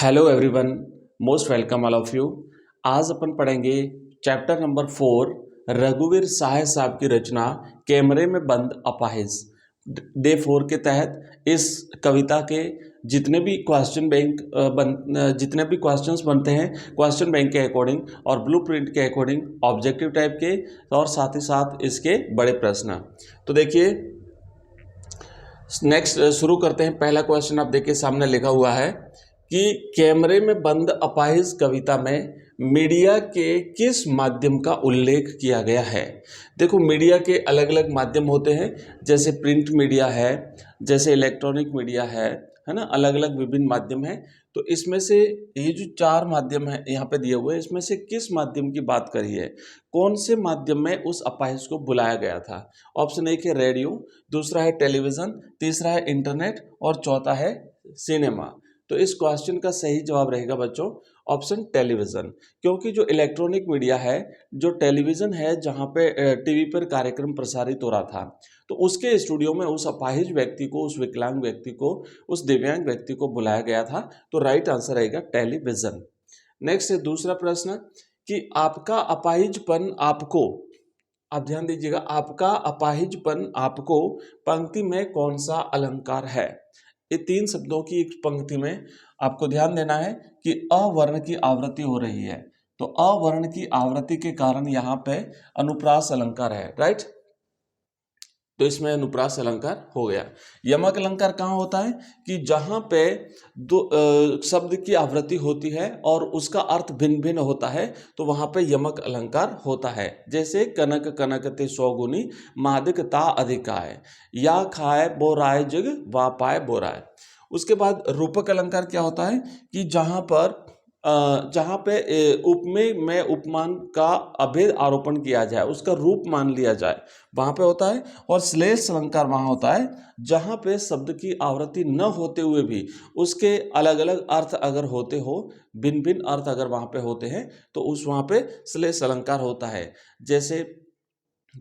Hello everyone, most welcome all of you. आज अपन पढ़ेंगे chapter number 4 रघुवीर साहे साहब की रचना कैमरे में बंद अपाहिज। डे 4 के तहत इस कविता के जितने भी जितने भी क्वेश्चंस बनते हैं क्वेश्चन बैंक के अकॉर्डिंग और ब्लूप्रिंट के अकॉर्डिंग, ऑब्जेक्टिव टाइप के और साथ ही साथ इसके बड़े प्रश्न। तो देखिए नेक्स्ट शुरू करते हैं। पहला क्वेश्चन आप देखिए सामने लिखा हुआ है कि कैमरे में बंद अपाहिज कविता में मीडिया के किस माध्यम का उल्लेख किया गया है। देखो मीडिया के अलग अलग माध्यम होते हैं, जैसे प्रिंट मीडिया है, जैसे इलेक्ट्रॉनिक मीडिया है ना, अलग अलग विभिन्न माध्यम है। तो इसमें से ये जो चार माध्यम है यहाँ पे दिए हुए हैं, इसमें से किस माध्यम की बात करी है, कौन से माध्यम में उस अपाहिज को बुलाया गया था। ऑप्शन एक है रेडियो, दूसरा है टेलीविज़न, तीसरा है इंटरनेट और चौथा है सिनेमा। तो इस क्वेश्चन का सही जवाब रहेगा बच्चों ऑप्शन टेलीविज़न, क्योंकि जो इलेक्ट्रॉनिक मीडिया है, जो टेलीविज़न है जहाँ पे टीवी पर कार्यक्रम प्रसारित हो रहा था, तो उसके स्टूडियो में उस अपाहिज व्यक्ति को, उस विकलांग व्यक्ति को, उस दिव्यांग व्यक्ति को बुलाया गया था। तो राइट आंसर रहेगा टेलीविज़न। नेक्स्ट है दूसरा प्रश्न कि आपका अपाहिजपन आपको, आप ध्यान दीजिएगा, आपका अपाहिजपन आपको पंक्ति में कौन सा अलंकार है। ये तीन शब्दों की एक पंक्ति में आपको ध्यान देना है कि अवर्ण की आवृत्ति हो रही है, तो अवर्ण की आवृत्ति के कारण यहाँ पे अनुप्रास अलंकार है, राइट। तो इसमें अनुप्रास अलंकार हो गया। यमक अलंकार कहाँ होता है कि जहाँ पे दो शब्द की आवृत्ति होती है और उसका अर्थ भिन्न भिन्न होता है, तो वहाँ पे यमक अलंकार होता है। जैसे कनक कनक ते सौगुनी मादिक ता अधिकाय, या खाए बोराय जग वा पाए बोराय। उसके बाद रूपक अलंकार क्या होता है कि जहाँ पे उपमेय में उपमान का अभेद आरोपण किया जाए, उसका रूप मान लिया जाए, वहाँ पे होता है। और श्लेष अलंकार वहाँ होता है जहाँ पे शब्द की आवृत्ति न होते हुए भी उसके अलग अलग अर्थ अगर होते हो, भिन्न भिन्न अर्थ अगर वहाँ पे होते हैं, तो उस वहाँ पे श्लेष अलंकार होता है। जैसे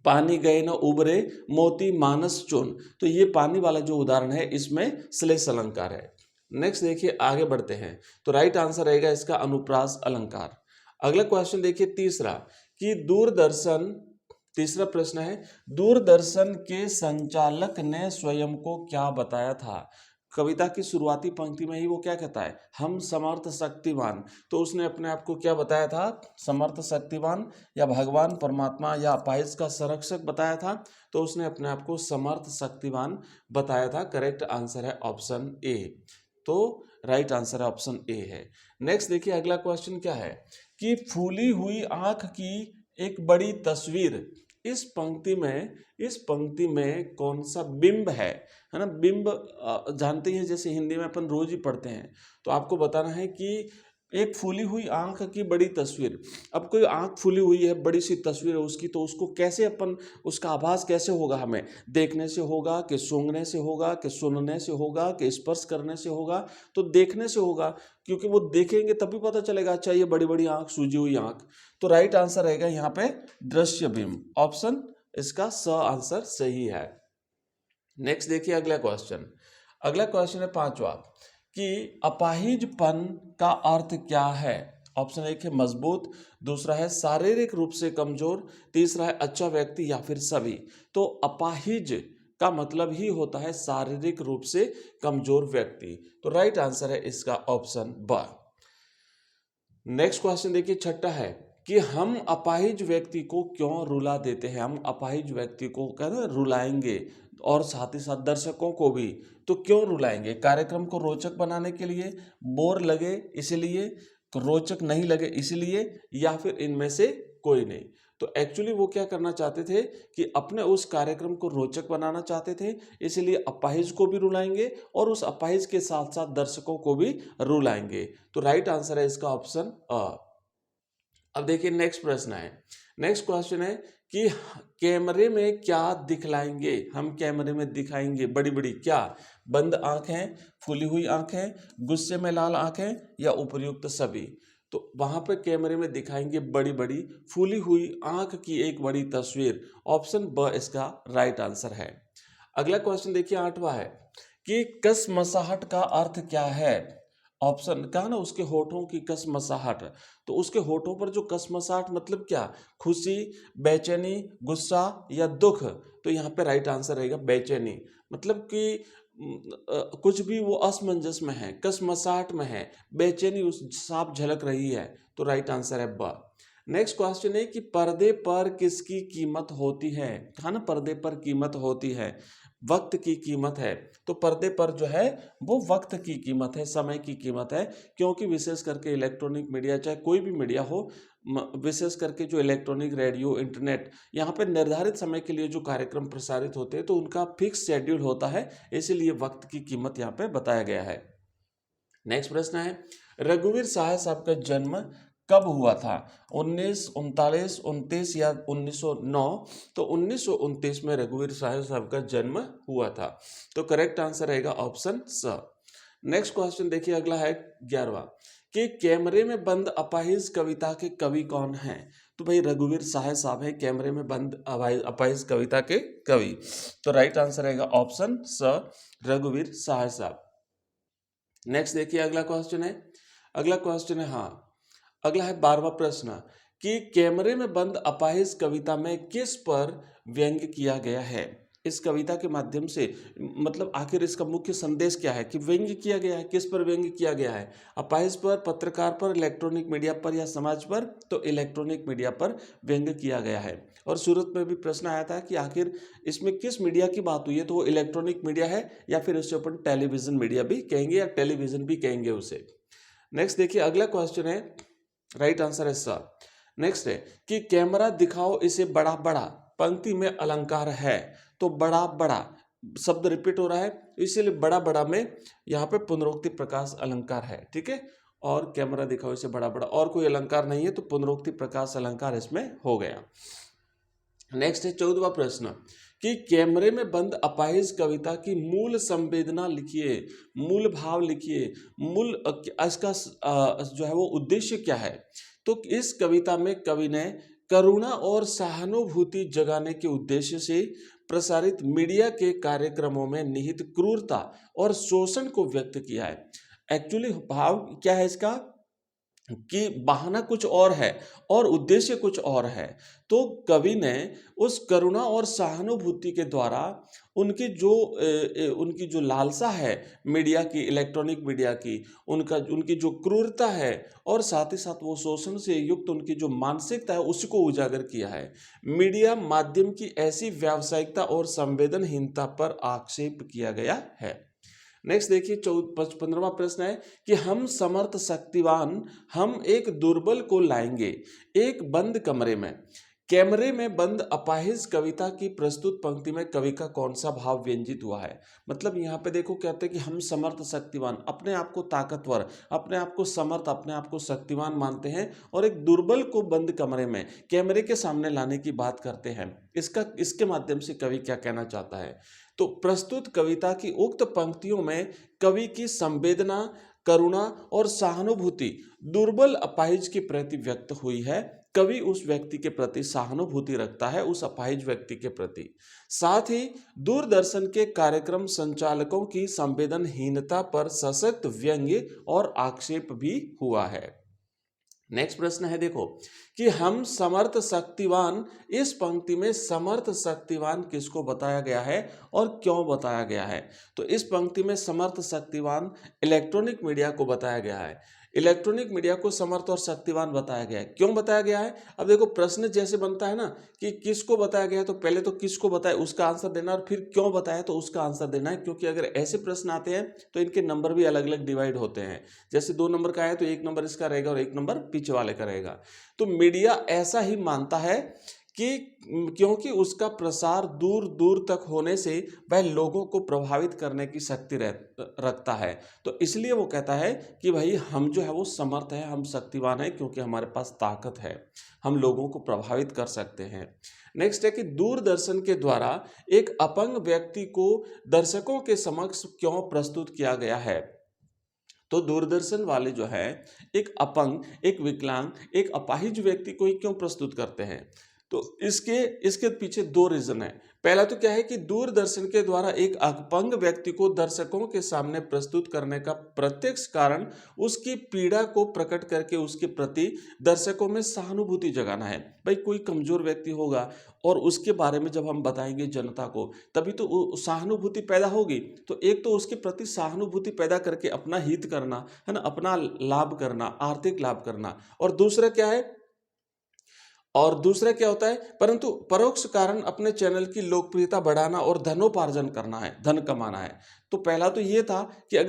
पानी गए न उबरे मोती मानस चुन, तो ये पानी वाला जो उदाहरण है इसमें श्लेष अलंकार है। नेक्स्ट देखिए आगे बढ़ते हैं, तो राइट आंसर रहेगा इसका अनुप्रास अलंकार। अगला क्वेश्चन देखिए तीसरा कि दूरदर्शन, तीसरा प्रश्न है दूरदर्शन के संचालक ने स्वयं को क्या बताया था। कविता की शुरुआती पंक्ति में ही वो क्या कहता है, हम समर्थ शक्तिवान। तो उसने अपने आप को क्या बताया था, समर्थ शक्तिवान, या भगवान परमात्मा या अपाहिज का संरक्षक बताया था। तो उसने अपने आप को समर्थ शक्तिवान बताया था। करेक्ट आंसर है ऑप्शन ए। तो राइट आंसर है ऑप्शन ए है। नेक्स्ट देखिए अगला क्वेश्चन क्या है कि फूली हुई आंख की एक बड़ी तस्वीर, इस पंक्ति में कौन सा बिंब है ना। बिंब जानते हैं, जैसे हिंदी में अपन रोज ही पढ़ते हैं। तो आपको बताना है कि एक फूली हुई आंख की बड़ी तस्वीर। अब कोई आंख फूली हुई है, बड़ी सी तस्वीर है उसकी, तो उसको कैसे अपन, उसका आभास कैसे होगा, हमें देखने से होगा कि सूंघने से होगा कि सुनने से होगा कि स्पर्श करने से होगा। तो देखने से होगा, क्योंकि वो देखेंगे तभी पता चलेगा अच्छा ये बड़ी बड़ी आंख, सूजी हुई आंख। तो राइट आंसर रहेगा यहाँ पे दृश्य बिंब, ऑप्शन इसका स आंसर सही है। नेक्स्ट देखिए अगला क्वेश्चन है पांचवा कि अपाहिजपन का अर्थ क्या है। ऑप्शन एक है मजबूत, दूसरा है शारीरिक रूप से कमजोर, तीसरा है अच्छा व्यक्ति, या फिर सभी। तो अपाहिज का मतलब ही होता है शारीरिक रूप से कमजोर व्यक्ति। तो राइट आंसर है इसका ऑप्शन ब। नेक्स्ट क्वेश्चन देखिए छठा है कि हम अपाहिज व्यक्ति को क्यों रुला देते हैं। हम अपाहिज व्यक्ति को कहना रुलाएंगे और साथ ही साथ दर्शकों को भी, तो क्यों रुलाएंगे। कार्यक्रम को रोचक बनाने के लिए, बोर लगे इसलिए, रोचक नहीं लगे इसलिए, या फिर इनमें से कोई नहीं। तो एक्चुअली वो क्या करना चाहते थे कि अपने उस कार्यक्रम को रोचक बनाना चाहते थे, इसलिए अपाहिज को भी रुलाएंगे और उस अपाहिज के साथ साथ दर्शकों को भी रुलाएंगे। तो राइट आंसर है इसका ऑप्शन अ। अब देखिए नेक्स्ट प्रश्न है, नेक्स्ट क्वेश्चन है कि कैमरे में क्या दिखलाएंगे। हम कैमरे में दिखाएंगे बड़ी बड़ी क्या, बंद आंखें, फूली हुई आंखें, गुस्से में लाल आंखें, या उपर्युक्त सभी। तो वहां पे कैमरे में दिखाएंगे बड़ी बड़ी फूली हुई आंख की एक बड़ी तस्वीर। ऑप्शन ब इसका राइट आंसर है। अगला क्वेश्चन देखिए आठवां है कि कसमसाहट का अर्थ क्या है। ऑप्शन कहा ना, उसके होठों की कसमसाहट, तो उसके होठों पर जो कसमसाहट मतलब क्या, खुशी, बेचैनी, गुस्सा या दुख। तो यहाँ पे राइट आंसर रहेगा बेचैनी, मतलब कि कुछ भी वो असमंजस में है, कसमसाहट में है, बेचैनी उस साफ झलक रही है। तो राइट आंसर है ब। नेक्स्ट क्वेश्चन है कि पर्दे पर किसकी कीमत होती है, कहा ना पर्दे पर कीमत होती है, वक्त की कीमत है। तो पर्दे पर जो है वो वक्त की कीमत है, समय की कीमत है, क्योंकि विशेष करके इलेक्ट्रॉनिक मीडिया, चाहे कोई भी मीडिया हो, विशेष करके जो इलेक्ट्रॉनिक, रेडियो, इंटरनेट, यहाँ पे निर्धारित समय के लिए जो कार्यक्रम प्रसारित होते हैं तो उनका फिक्स शेड्यूल होता है, इसीलिए वक्त की कीमत यहाँ पे बताया गया है। नेक्स्ट प्रश्न है, रघुवीर साहब साहब का जन्म कब हुआ था, 1939, 29 या 1909। तो 1929 में रघुवीर साहब साहब का जन्म हुआ था। तो करेक्ट आंसर रहेगा ऑप्शन स। नेक्स्ट क्वेश्चन देखिए, अगला है 11वां कि कैमरे में बंद अपाहिज कविता के कवि कौन हैं। तो भाई रघुवीर साहब साहब है कैमरे में बंद अपाहिज कविता के कवि। तो राइट आंसर रहेगा ऑप्शन स, रघुवीर साहब साहब। नेक्स्ट देखिए, अगला क्वेश्चन है, अगला क्वेश्चन है, हाँ अगला है 12वां प्रश्न कि कैमरे में बंद अपाहिज कविता में किस पर व्यंग्य किया गया है। इस कविता के माध्यम से मतलब आखिर इसका मुख्य संदेश क्या है कि व्यंग्य किया गया है, किस पर व्यंग्य किया गया है, अपाहिज पर, पत्रकार पर, इलेक्ट्रॉनिक मीडिया पर या समाज पर। तो इलेक्ट्रॉनिक मीडिया पर व्यंग्य किया गया है। और सूरत में भी प्रश्न आया था कि आखिर इसमें किस मीडिया की बात हुई है, तो वो इलेक्ट्रॉनिक मीडिया है या फिर उसे अपन टेलीविजन मीडिया भी कहेंगे या टेलीविजन भी कहेंगे उसे। नेक्स्ट देखिए, अगला क्वेश्चन है, राइट आंसर है सा। नेक्स्ट है कि कैमरा दिखाओ इसे बड़ा बड़ा, पंक्ति में अलंकार है। तो बड़ा बड़ा शब्द रिपीट हो रहा है, इसीलिए बड़ा बड़ा में यहाँ पे पुनरुक्ति प्रकाश अलंकार है, ठीक है। और कैमरा दिखाओ इसे बड़ा बड़ा, और कोई अलंकार नहीं है, तो पुनरुक्ति प्रकाश अलंकार इसमें हो गया। नेक्स्ट है 14वां प्रश्न कि कैमरे में बंद अपाहिज कविता की मूल संवेदना लिखिए, मूल भाव लिखिए, मूल इसका जो है वो उद्देश्य क्या है। तो इस कविता में कवि ने करुणा और सहानुभूति जगाने के उद्देश्य से प्रसारित मीडिया के कार्यक्रमों में निहित क्रूरता और शोषण को व्यक्त किया है। एक्चुअली भाव क्या है इसका कि बहाना कुछ और है और उद्देश्य कुछ और है। तो कवि ने उस करुणा और सहानुभूति के द्वारा उनकी जो लालसा है मीडिया की, इलेक्ट्रॉनिक मीडिया की, उनकी जो क्रूरता है और साथ ही साथ वो शोषण से युक्त उनकी जो मानसिकता है उसको उजागर किया है। मीडिया माध्यम की ऐसी व्यावसायिकता और संवेदनहीनता पर आक्षेप किया गया है। नेक्स्ट देखिए 15वां प्रश्न है कि हम समर्थ शक्तिवान हम एक दुर्बल को लाएंगे एक बंद कमरे में। कैमरे में बंद अपाहिज कविता की प्रस्तुत पंक्ति में कवि का कौन सा भाव व्यंजित हुआ है। मतलब यहाँ पे देखो कहते हैं कि हम समर्थ शक्तिवान, अपने आप को ताकतवर, अपने आप को समर्थ, अपने आप को शक्तिवान मानते हैं और एक दुर्बल को बंद कमरे में कैमरे के सामने लाने की बात करते हैं। इसके माध्यम से कवि क्या कहना चाहता है। तो प्रस्तुत कविता की उक्त पंक्तियों में कवि की संवेदना, करुणा और सहानुभूति दुर्बल अपाहिज के प्रति व्यक्त हुई है। कवि उस व्यक्ति के प्रति सहानुभूति रखता है, उस अपाहिज व्यक्ति के प्रति। साथ ही दूरदर्शन के कार्यक्रम संचालकों की संवेदनहीनता पर सशक्त व्यंग्य और आक्षेप भी हुआ है। नेक्स्ट प्रश्न है देखो कि हम समर्थ शक्तिवान, इस पंक्ति में समर्थ शक्तिवान किसको बताया गया है और क्यों बताया गया है। तो इस पंक्ति में समर्थ शक्तिवान इलेक्ट्रॉनिक मीडिया को बताया गया है। इलेक्ट्रॉनिक मीडिया को समर्थ और शक्तिवान बताया गया है। क्यों बताया गया है, अब देखो प्रश्न जैसे बनता है ना कि किसको बताया गया है, तो पहले तो किसको बताया उसका आंसर देना और फिर क्यों बताया तो उसका आंसर देना है। क्योंकि अगर ऐसे प्रश्न आते हैं तो इनके नंबर भी अलग अलग डिवाइड होते हैं। जैसे 2 नंबर का है तो 1 नंबर इसका रहेगा और 1 नंबर पीछे वाले का रहेगा। तो मीडिया ऐसा ही मानता है कि क्योंकि उसका प्रसार दूर दूर तक होने से वह लोगों को प्रभावित करने की शक्ति रखता है। तो इसलिए वो कहता है कि भाई हम जो है वो समर्थ है, हम शक्तिवान है, क्योंकि हमारे पास ताकत है, हम लोगों को प्रभावित कर सकते हैं। नेक्स्ट है कि दूरदर्शन के द्वारा एक अपंग व्यक्ति को दर्शकों के समक्ष क्यों प्रस्तुत किया गया है। तो दूरदर्शन वाले जो है एक अपंग, एक विकलांग, एक अपाहिज व्यक्ति को ही क्यों प्रस्तुत करते हैं। तो इसके पीछे 2 रीजन है। पहला तो क्या है कि दूरदर्शन के द्वारा एक अपंग व्यक्ति को दर्शकों के सामने प्रस्तुत करने का प्रत्यक्ष कारण उसकी पीड़ा को प्रकट करके उसके प्रति दर्शकों में सहानुभूति जगाना है। भाई कोई कमजोर व्यक्ति होगा और उसके बारे में जब हम बताएंगे जनता को, तभी तो सहानुभूति पैदा होगी। तो एक तो उसके प्रति सहानुभूति पैदा करके अपना हित करना है ना, अपना लाभ करना, आर्थिक लाभ करना। और दूसरा क्या है, होता है, परंतु परोक्ष कारण अपने चैनल की लोकप्रियता बढ़ाना और धनोपार्जन करना है, धन कमाना है। तो पहला तो ये था कि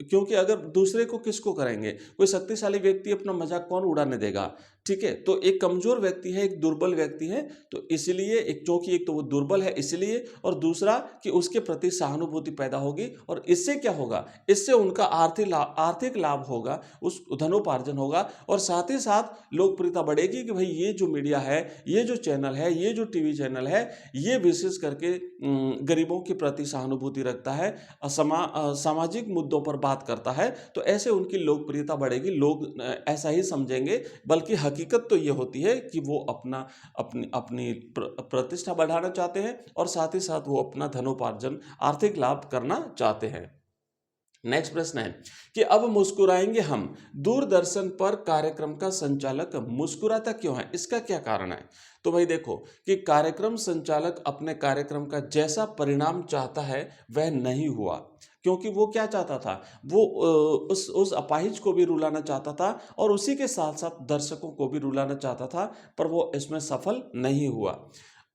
क्योंकि अगर दूसरे को किसको करेंगे, कोई शक्तिशाली व्यक्ति अपना मजाक कौन उड़ाने देगा, ठीक है। तो एक कमजोर व्यक्ति है, एक दुर्बल व्यक्ति है, तो इसलिए क्योंकि एक तो वो दुर्बल है इसलिए, और दूसरा कि उसके प्रति सहानुभूति पैदा होगी, और इससे क्या होगा, इससे उनका आर्थिक लाभ होगा, उस धनोपार्जन होगा, और साथ ही साथ लोकप्रियता बढ़ेगी कि भाई ये जो मीडिया है, ये जो चैनल है, ये जो टीवी चैनल है, ये विशेष करके गरीबों के प्रति सहानुभूति रखता है, सामाजिक मुद्दों पर बात करता है। तो ऐसे उनकी लोकप्रियता बढ़ेगी, लोग ऐसा ही समझेंगे। बल्कि हकीकत तो ये होती है कि वो अपनी प्रतिष्ठा बढ़ाना चाहते हैं, और साथ ही साथ वो अपना धनोपार्जन, आर्थिक लाभ करना चाहते हैं। नेक्स्ट प्रश्न है कि अब मुस्कुराएंगे हम, दूरदर्शन पर कार्यक्रम का संचालक मुस्कुराता क्यों है, इसका क्या कारण है। तो भाई देखो कि कार्यक्रम संचालक अपने कार्यक्रम का जैसा परिणाम चाहता है वह नहीं हुआ, क्योंकि वो क्या चाहता था, वो उस अपाहिज को भी रुलाना चाहता था, और उसी के साथ साथ दर्शकों को भी रुलाना चाहता था, पर वो इसमें सफल नहीं हुआ।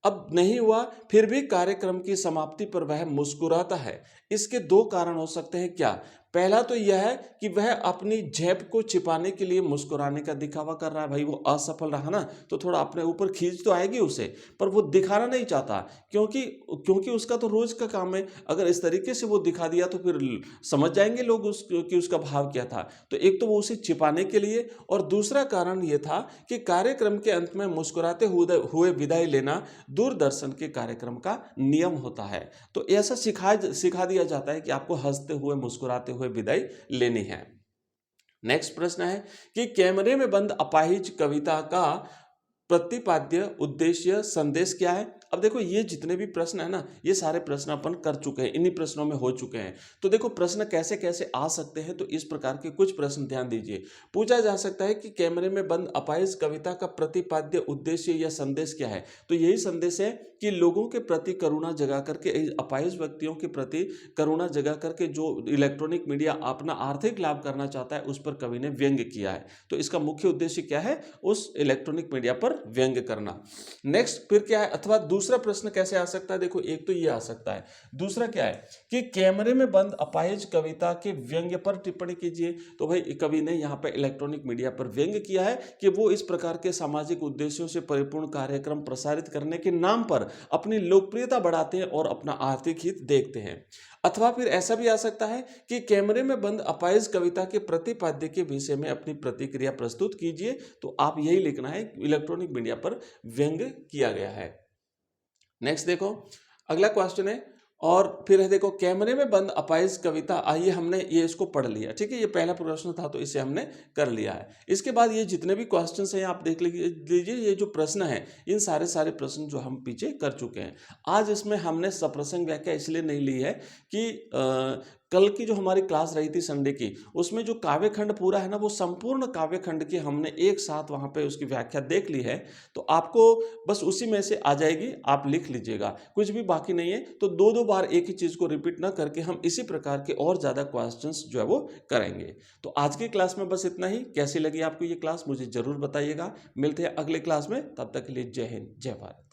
अब नहीं हुआ, फिर भी कार्यक्रम की समाप्ति पर वह मुस्कुराता है। इसके दो कारण हो सकते हैं। क्या, पहला तो यह है कि वह अपनी झेप को छिपाने के लिए मुस्कुराने का दिखावा कर रहा है। भाई वो असफल रहा ना, तो थोड़ा अपने ऊपर खींच तो आएगी उसे, पर वो दिखाना नहीं चाहता, क्योंकि उसका तो रोज का काम है। अगर इस तरीके से वो दिखा दिया तो फिर समझ जाएंगे लोग कि उसका भाव क्या था। तो एक तो वो उसे छिपाने के लिए, और दूसरा कारण ये था कि कार्यक्रम के अंत में मुस्कुराते हुए विदाई लेना दूरदर्शन के कार्यक्रम का नियम होता है। तो ऐसा सिखा दिया जाता है कि आपको हंसते हुए, मुस्कुराते हुए विदाई लेनी है। नेक्स्ट प्रश्न है कि कैमरे में बंद अपाहिज कविता का प्रतिपाद्य उद्देश्य संदेश क्या है। अब देखो ये जितने भी प्रश्न है ना, ये सारे प्रश्न अपन कर चुके हैं, इन्हीं प्रश्नों में हो चुके हैं। तो देखो प्रश्न कैसे कैसे आ सकते हैं, तो इस प्रकार के कुछ प्रश्न ध्यान दीजिए। पूछा जा सकता है कि कैमरे में बंद अपाहिज कविता का प्रतिपाद्य उद्देश्य या संदेश क्या है। तो यही संदेश है कि लोगों के प्रति करुणा जगा करके, अपाहिज व्यक्तियों के प्रति करुणा जगा करके जो इलेक्ट्रॉनिक मीडिया अपना आर्थिक लाभ करना चाहता है, उस पर कवि ने व्यंग्य किया है। तो इसका मुख्य उद्देश्य क्या है, उस इलेक्ट्रॉनिक मीडिया पर व्यंग्य करना। नेक्स्ट फिर क्या है, अथवा दूसरा प्रश्न कैसे आ सकता है। देखो एक तो ये आ सकता है, दूसरा क्या है कि कैमरे में बंद अपाहिज कविता के व्यंग्य पर टिप्पणी कीजिए। तो भाई कवि ने यहाँ पे इलेक्ट्रॉनिक मीडिया पर व्यंग्य किया है कि वो इस प्रकार के सामाजिक उद्देश्यों से परिपूर्ण कार्यक्रम प्रसारित करने के नाम पर अपनी लोकप्रियता बढ़ाते हैं और अपना आर्थिक हित देखते हैं। अथवा फिर ऐसा भी आ सकता है कि कैमरे में बंद अपाहिज कविता के प्रतिपाद्य के विषय में अपनी प्रतिक्रिया प्रस्तुत कीजिए। तो आप यही लिखना है, इलेक्ट्रॉनिक मीडिया पर व्यंग्य किया गया है। नेक्स्ट देखो अगला क्वेश्चन है, और फिर है देखो कैमरे में बंद अपाहिज कविता। आइए हमने ये इसको पढ़ लिया, ठीक है, ये पहला प्रश्न था तो इसे हमने कर लिया है। इसके बाद ये जितने भी क्वेश्चंस हैं आप देख लीजिए, ये जो प्रश्न है इन सारे प्रश्न जो हम पीछे कर चुके हैं। आज इसमें हमने सप्रसंग व्याख्या इसलिए नहीं ली है कि कल की जो हमारी क्लास रही थी संडे की, उसमें जो काव्यखंड पूरा है ना, वो संपूर्ण काव्यखंड की हमने एक साथ वहाँ पे उसकी व्याख्या देख ली है। तो आपको बस उसी में से आ जाएगी, आप लिख लीजिएगा, कुछ भी बाकी नहीं है। तो दो बार एक ही चीज़ को रिपीट ना करके हम इसी प्रकार के और ज़्यादा क्वेश्चंस जो है वो करेंगे। तो आज की क्लास में बस इतना ही। कैसी लगी आपको ये क्लास मुझे ज़रूर बताइएगा। मिलते हैं अगले क्लास में, तब तक के लिए जय हिंद, जय भारत।